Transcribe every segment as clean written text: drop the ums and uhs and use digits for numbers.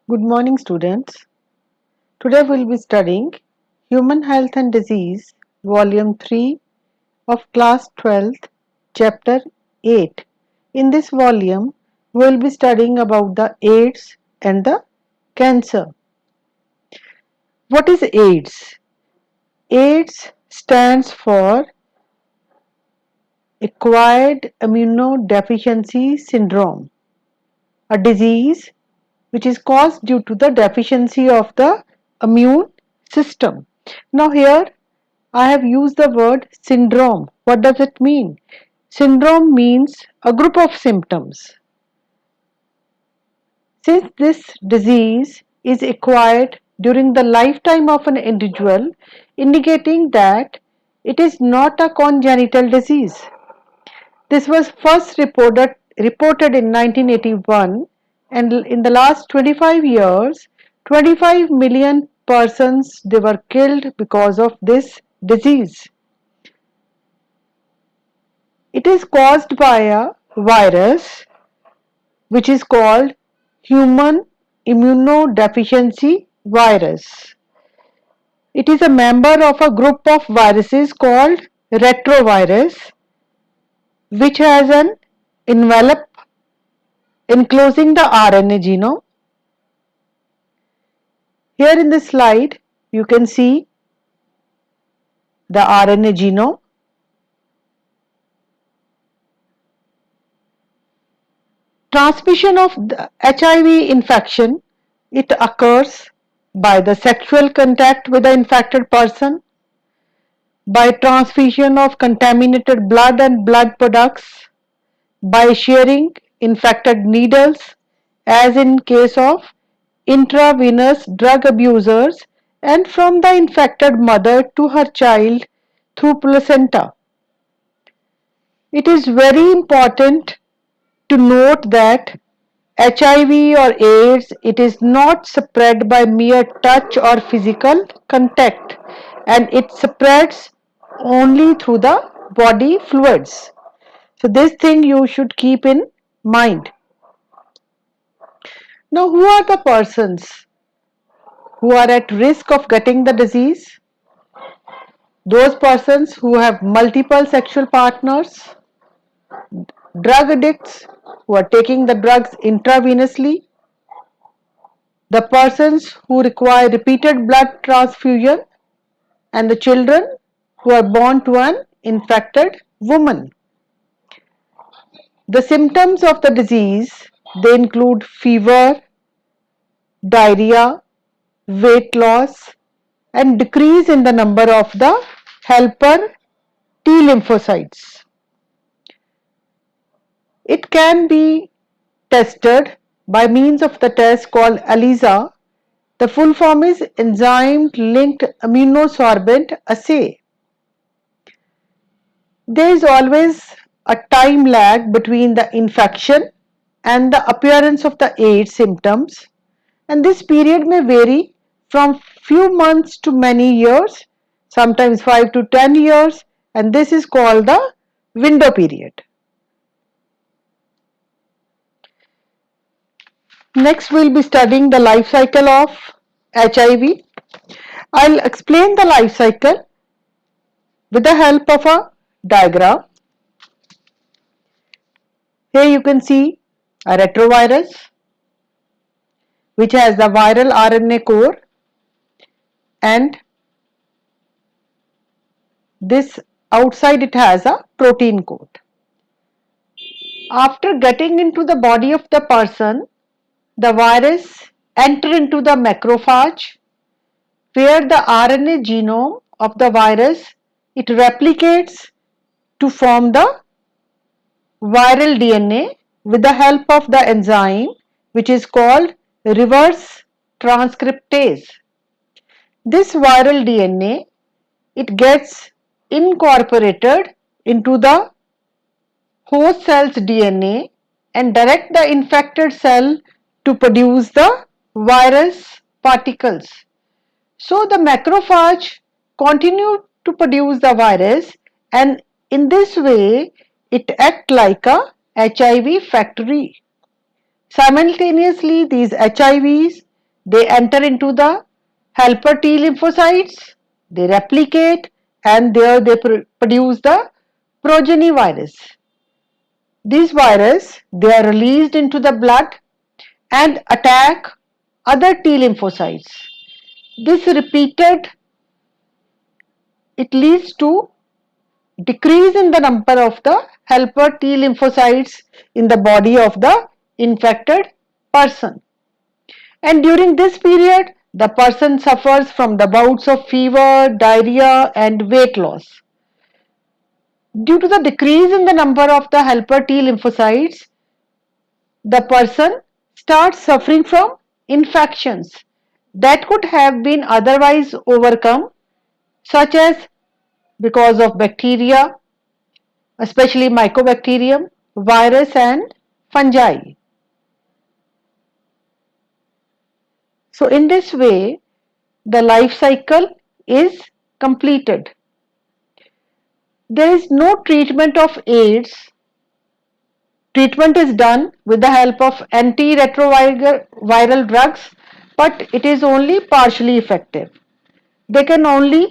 Good morning, students. Today we'll be studying Human Health and Disease, Volume 3 of Class 12th, Chapter 8. In this volume, we'll be studying about the AIDS and the cancer. What is AIDS? AIDS stands for Acquired Immunodeficiency Syndrome, a disease which is caused due to the deficiency of the immune system. Now here I have used the word syndrome. What does it mean? Syndrome means a group of symptoms. Since this disease is acquired during the lifetime of an individual, indicating that it is not a congenital disease. This was first reported in 1981, and in the last 25 years, 25 million persons they were killed because of this disease. It is caused by a virus which is called human immunodeficiency virus. It is a member of a group of viruses called retrovirus, which has an envelope enclosing the RNA genome. Here in this slide, you can see the RNA genome. Transmission of the HIV infection, it occurs by the sexual contact with the infected person, by transfusion of contaminated blood and blood products, by sharing infected needles, as in case of intravenous drug abusers, and from the infected mother to her child through placenta. It is very important to note that HIV or AIDS, it is not spread by mere touch or physical contact, and it spreads only through the body fluids. So this thing you should keep in mind. Now, who are the persons who are at risk of getting the disease? Those persons who have multiple sexual partners, drug addicts who are taking the drugs intravenously, the persons who require repeated blood transfusion, and the children who are born to an infected woman. The symptoms of the disease, they include fever, diarrhea, weight loss, and decrease in the number of the helper T lymphocytes. It can be tested by means of the test called ELISA. The full form is Enzyme Linked Immunosorbent Assay. There is always a time lag between the infection and the appearance of the AIDS symptoms, and this period may vary from few months to many years, sometimes 5 to 10 years, and this is called the window period. Next, we'll be studying the life cycle of HIV. I'll explain the life cycle with the help of a diagram. Here you can see a retrovirus which has the viral RNA core, and this outside it has a protein coat. After getting into the body of the person, the virus enter into the macrophage where the RNA genome of the virus, it replicates to form the viral DNA with the help of the enzyme which is called reverse transcriptase. This viral DNA, it gets incorporated into the host cell's DNA and direct the infected cell to produce the virus particles. So the macrophage continue to produce the virus, and in this way it acts like a HIV factory. Simultaneously, these HIVs They enter into the helper T lymphocytes, they replicate, and there they produce the progeny virus. These virus, they are released into the blood and attack other T lymphocytes. This repeated, it leads to decrease in the number of the helper T lymphocytes in the body of the infected person. And during this period, the person suffers from the bouts of fever, diarrhea, and weight loss. Due to the decrease in the number of the helper T lymphocytes, the person starts suffering from infections that could have been otherwise overcome, such as because of bacteria, especially mycobacterium, virus, and fungi. So, in this way, the life cycle is completed. There is no treatment of AIDS. Treatment is done with the help of antiretroviral drugs, but it is only partially effective. They can only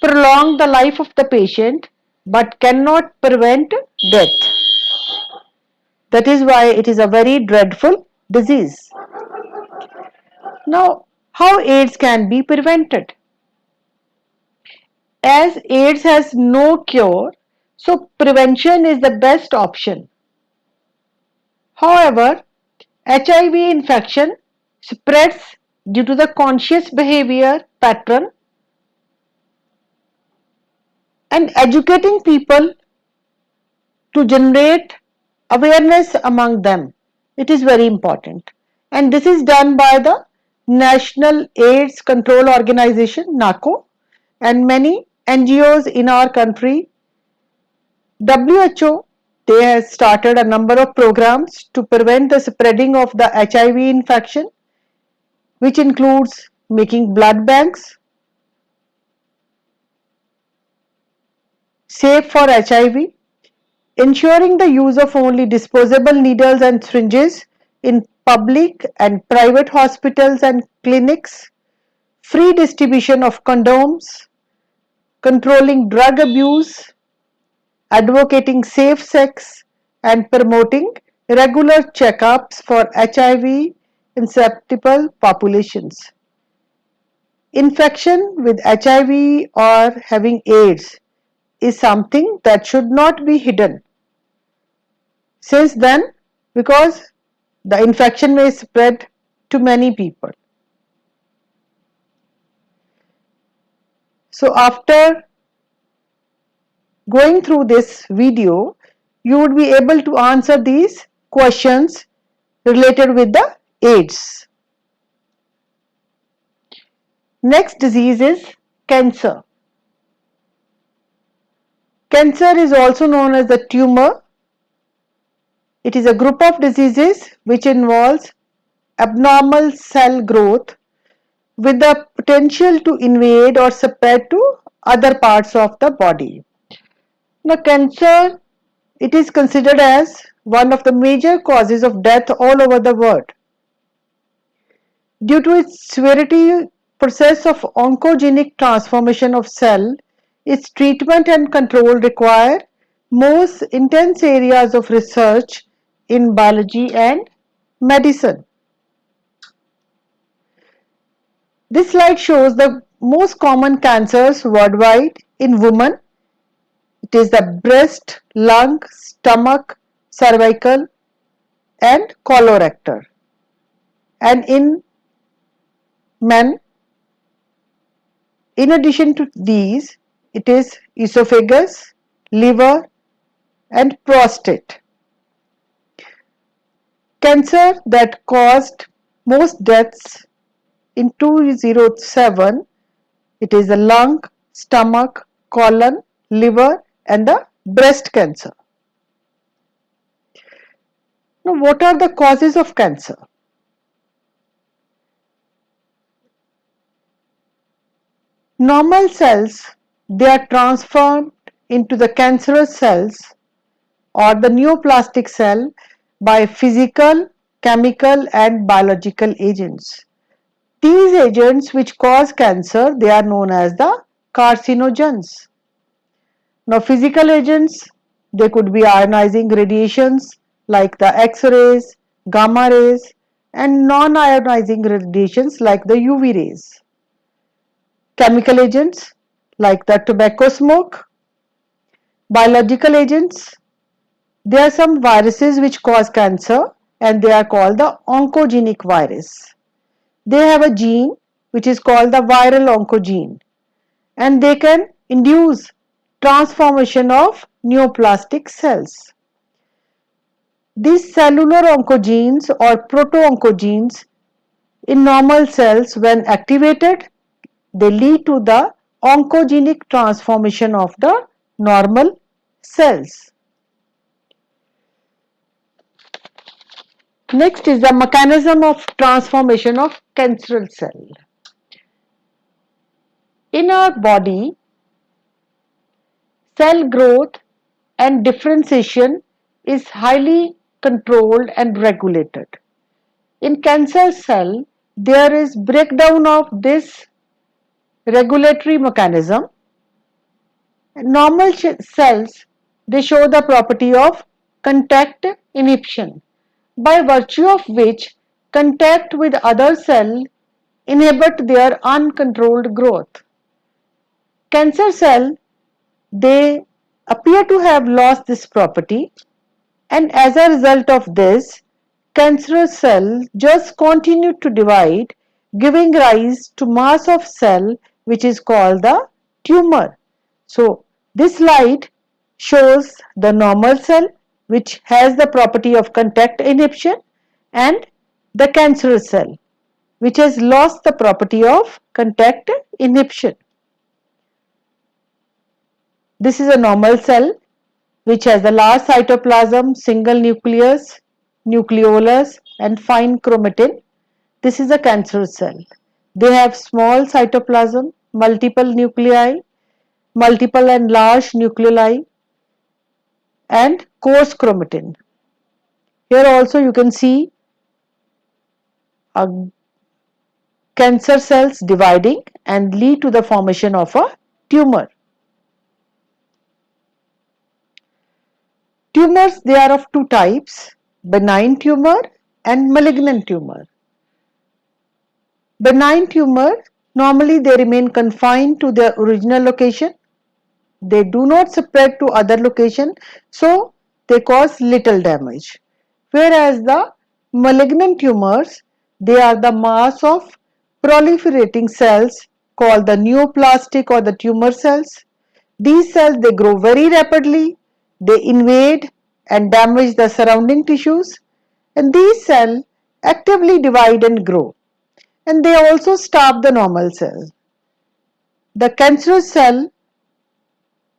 prolong the life of the patient but cannot prevent death. That is why it is a very dreadful disease. Now, how AIDS can be prevented? As AIDS has no cure, so prevention is the best option. However, HIV infection spreads due to the conscious behavior pattern, and educating people to generate awareness among them. It is very important. And this is done by the National AIDS Control Organization, NACO, and many NGOs in our country. WHO, they have started a number of programs to prevent the spreading of the HIV infection, which includes making blood banks safe for HIV, ensuring the use of only disposable needles and syringes in public and private hospitals and clinics, free distribution of condoms, controlling drug abuse, advocating safe sex, and promoting regular checkups for HIV susceptible populations. Infection with HIV or having AIDS is something that should not be hidden. Since then, because the infection may spread to many people. So after going through this video, you would be able to answer these questions related with the AIDS. Next disease is cancer. Cancer is also known as the tumor. It is a group of diseases which involves abnormal cell growth with the potential to invade or spread to other parts of the body. Now, cancer, it is considered as one of the major causes of death all over the world. Due to its severity process of oncogenic transformation of cell, its treatment and control require most intense areas of research in biology and medicine. This slide shows the most common cancers worldwide in women. It is the breast, lung, stomach, cervical, and colorectal. And in men, in addition to these, it is esophagus, liver, and prostate. Cancer that caused most deaths in 2007, it is the lung, stomach, colon, liver, and the breast cancer. Now, what are the causes of cancer? Normal cells, they are transformed into the cancerous cells or the neoplastic cell by physical, chemical, and biological agents. These agents which cause cancer, they are known as the carcinogens. Now physical agents, they could be ionizing radiations like the X-rays, gamma rays, and non-ionizing radiations like the UV rays. Chemical agents like the tobacco smoke. Biological agents, there are some viruses which cause cancer and they are called the oncogenic virus. They have a gene which is called the viral oncogene and they can induce transformation of neoplastic cells. These cellular oncogenes or proto-oncogenes in normal cells, when activated, they lead to the oncogenic transformation of the normal cells. Next is the mechanism of transformation of cancerous cell. In our body, cell growth and differentiation is highly controlled and regulated. In cancer cell, there is breakdown of this regulatory mechanism. Normal cells, they show the property of contact inhibition, by virtue of which contact with other cell inhibit their uncontrolled growth. Cancer cell, they appear to have lost this property and as a result of this, cancerous cell just continue to divide, giving rise to mass of cell which is called the tumor. So this slide shows the normal cell which has the property of contact inhibition and the cancerous cell which has lost the property of contact inhibition. This is a normal cell which has a large cytoplasm, single nucleus, nucleolus and fine chromatin. This is a cancerous cell. They have small cytoplasm, multiple nuclei, multiple and large nucleoli and coarse chromatin. Here also you can see cancer cells dividing and lead to the formation of a tumor. Tumors, they are of two types, benign tumor and malignant tumor. Benign tumor, normally they remain confined to their original location. They do not spread to other location, so they cause little damage. Whereas the malignant tumors, they are the mass of proliferating cells called the neoplastic or the tumor cells. These cells, they grow very rapidly, they invade and damage the surrounding tissues and these cells actively divide and grow and they also starve the normal cell. The cancerous cell,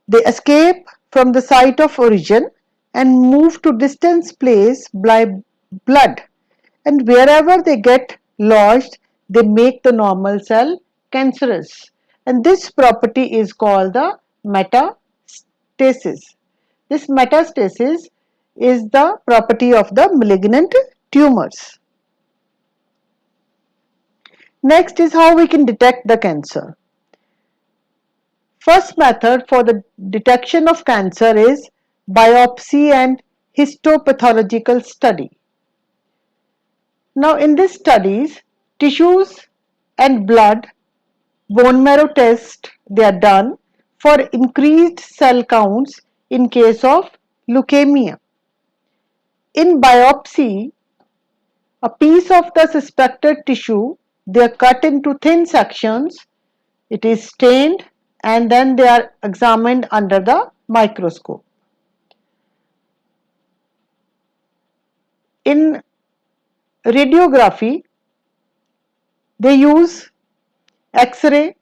they escape from the site of origin and move to distant place by blood and wherever they get lodged, they make the normal cell cancerous and this property is called the metastasis. This metastasis is the property of the malignant tumors. Next is how we can detect the cancer. First method for the detection of cancer is biopsy and histopathological study. Now in these studies, tissues and blood, bone marrow test, they are done for increased cell counts in case of leukemia. In biopsy, a piece of the suspected tissue, they are cut into thin sections, it is stained and then they are examined under the microscope. In radiography, they use X-ray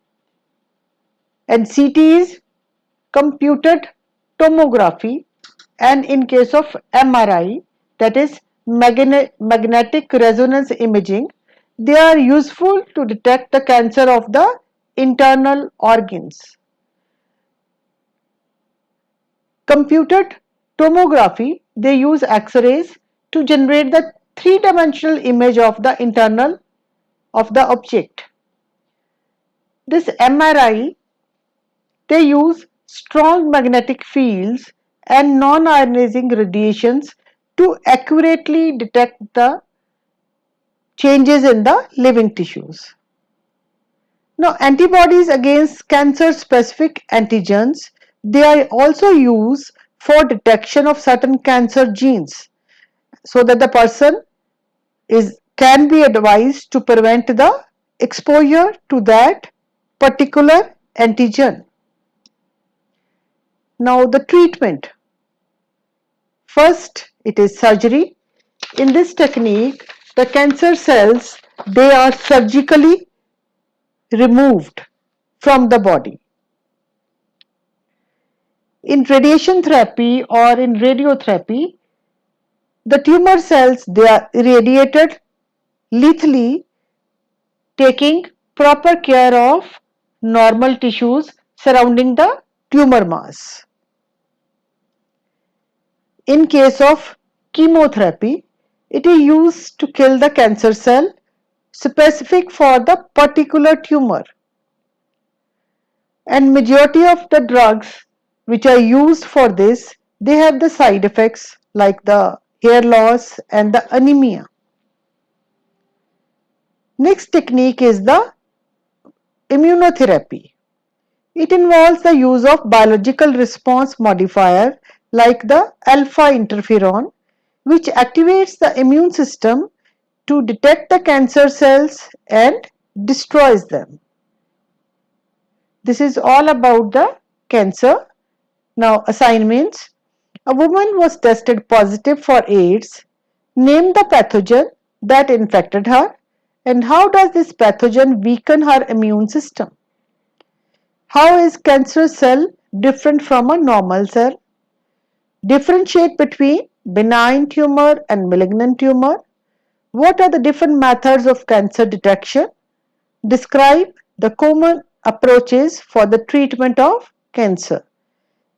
and CT is computed tomography and in case of MRI, that is magnetic resonance imaging, they are useful to detect the cancer of the internal organs. Computed tomography, they use X-rays to generate the three-dimensional image of the internal of the object. This MRI, they use strong magnetic fields and non-ionizing radiations to accurately detect the changes in the living tissues. Now, antibodies against cancer-specific antigens, they are also used for detection of certain cancer genes so that the person can be advised to prevent the exposure to that particular antigen. Now, the treatment. First, it is surgery. In this technique, the cancer cells, they are surgically removed from the body. In radiation therapy or in radiotherapy, the tumor cells, they are irradiated lethally, taking proper care of normal tissues surrounding the tumor mass. In case of chemotherapy, it is used to kill the cancer cell specific for the particular tumor. And majority of the drugs which are used for this, they have the side effects like the hair loss and the anemia. Next technique is the immunotherapy. It involves the use of biological response modifier like the alpha interferon, which activates the immune system to detect the cancer cells and destroys them. This is all about the cancer. Now, assignments. A woman was tested positive for AIDS. Name the pathogen that infected her and how does this pathogen weaken her immune system? How is cancerous cell different from a normal cell? Differentiate between benign tumor and malignant tumor. What are the different methods of cancer detection? Describe the common approaches for the treatment of cancer.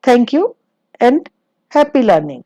Thank you and happy learning.